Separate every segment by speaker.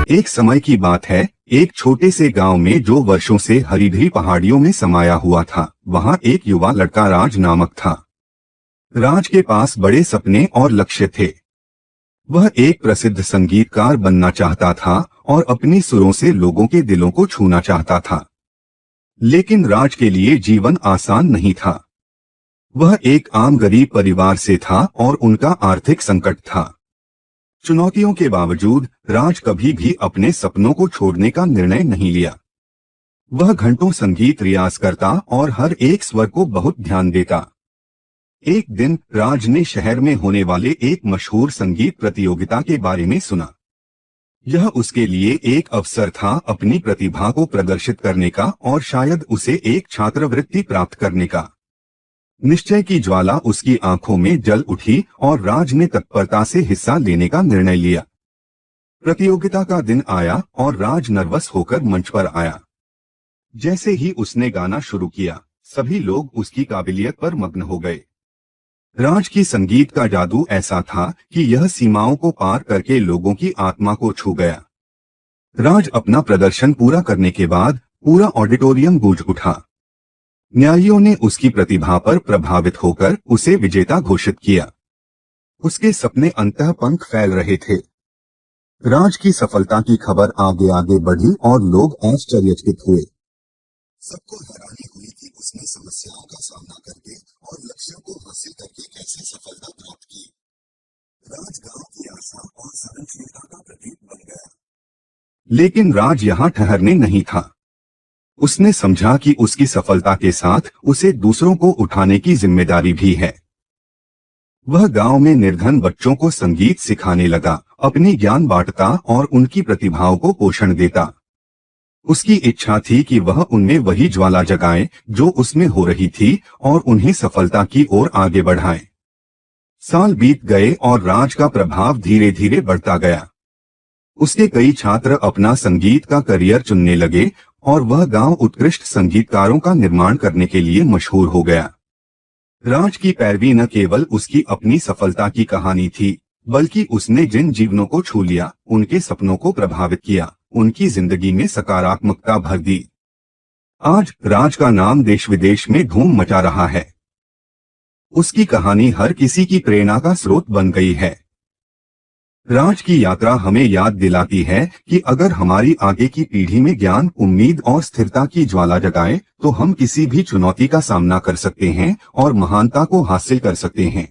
Speaker 1: एक समय की बात है, एक छोटे से गांव में जो वर्षों से हरी भरी पहाड़ियों में समाया हुआ था, वहां एक युवा लड़का राज नामक था। राज के पास बड़े सपने और लक्ष्य थे। वह एक प्रसिद्ध संगीतकार बनना चाहता था और अपनी सुरों से लोगों के दिलों को छूना चाहता था। लेकिन राज के लिए जीवन आसान नहीं था। वह एक आम गरीब परिवार से था और उनका आर्थिक संकट था। चुनौतियों के बावजूद राज कभी भी अपने सपनों को छोड़ने का निर्णय नहीं लिया। वह घंटों संगीत रियाज करता और हर एक स्वर को बहुत ध्यान देता। एक दिन राज ने शहर में होने वाले एक मशहूर संगीत प्रतियोगिता के बारे में सुना। यह उसके लिए एक अवसर था अपनी प्रतिभा को प्रदर्शित करने का और शायद उसे एक छात्रवृत्ति प्राप्त करने का। निश्चय की ज्वाला उसकी आंखों में जल उठी और राज ने तत्परता से हिस्सा लेने का निर्णय लिया। प्रतियोगिता का दिन आया और राज नर्वस होकर मंच पर आया। जैसे ही उसने गाना शुरू किया, सभी लोग उसकी काबिलियत पर मग्न हो गए। राज की संगीत का जादू ऐसा था कि यह सीमाओं को पार करके लोगों की आत्मा को छू गया। राज अपना प्रदर्शन पूरा करने के बाद पूरा ऑडिटोरियम गूंज उठा। न्यायियों ने उसकी प्रतिभा पर प्रभावित होकर उसे विजेता घोषित किया। उसके सपने अंततः पंख फैल रहे थे। राज की सफलता की खबर आगे आगे बढ़ी और लोग आश्चर्यचकित हुए। सबको हैरानी हुई कि उसने समस्याओं का सामना करके और लक्ष्यों को हासिल करके कैसे सफलता प्राप्त की। राज गांव की आशा और सहनशीलता का प्रतीक बन गया। लेकिन राज यहाँ ठहरने नहीं था। उसने समझा कि उसकी सफलता के साथ उसे दूसरों को उठाने की जिम्मेदारी भी है। वह गांव में निर्धन बच्चों को संगीत सिखाने लगा, अपनी ज्ञान बांटता और उनकी प्रतिभाओं को पोषण देता। उसकी इच्छा थी कि वह उनमें वही ज्वाला जगाए जो उसमें हो रही थी और उन्हें सफलता की ओर आगे बढ़ाए। साल बीत गए और राज का प्रभाव धीरे धीरे बढ़ता गया। उसके कई छात्र अपना संगीत का करियर चुनने लगे और वह गांव उत्कृष्ट संगीतकारों का निर्माण करने के लिए मशहूर हो गया। राज की पैरवी न केवल उसकी अपनी सफलता की कहानी थी, बल्कि उसने जिन जीवनों को छू लिया, उनके सपनों को प्रभावित किया, उनकी जिंदगी में सकारात्मकता भर दी। आज राज का नाम देश विदेश में धूम मचा रहा है। उसकी कहानी हर किसी की प्रेरणा का स्रोत बन गई है। राज की यात्रा हमें याद दिलाती है कि अगर हमारी आगे की पीढ़ी में ज्ञान, उम्मीद और स्थिरता की ज्वाला जगाए, तो हम किसी भी चुनौती का सामना कर सकते हैं और महानता को हासिल कर सकते हैं।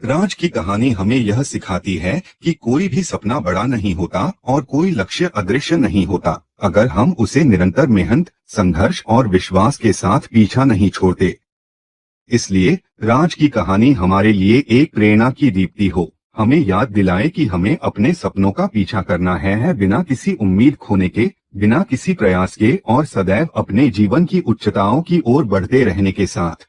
Speaker 1: राज की कहानी हमें यह सिखाती है कि कोई भी सपना बड़ा नहीं होता और कोई लक्ष्य अदृश्य नहीं होता, अगर हम उसे निरंतर मेहनत, संघर्ष और विश्वास के साथ पीछा नहीं छोड़ते। इसलिए राज की कहानी हमारे लिए एक प्रेरणा की दीप्ति हो, हमें याद दिलाए कि हमें अपने सपनों का पीछा करना है बिना किसी उम्मीद खोने के, बिना किसी प्रयास के और सदैव अपने जीवन की उच्चताओं की ओर बढ़ते रहने के साथ।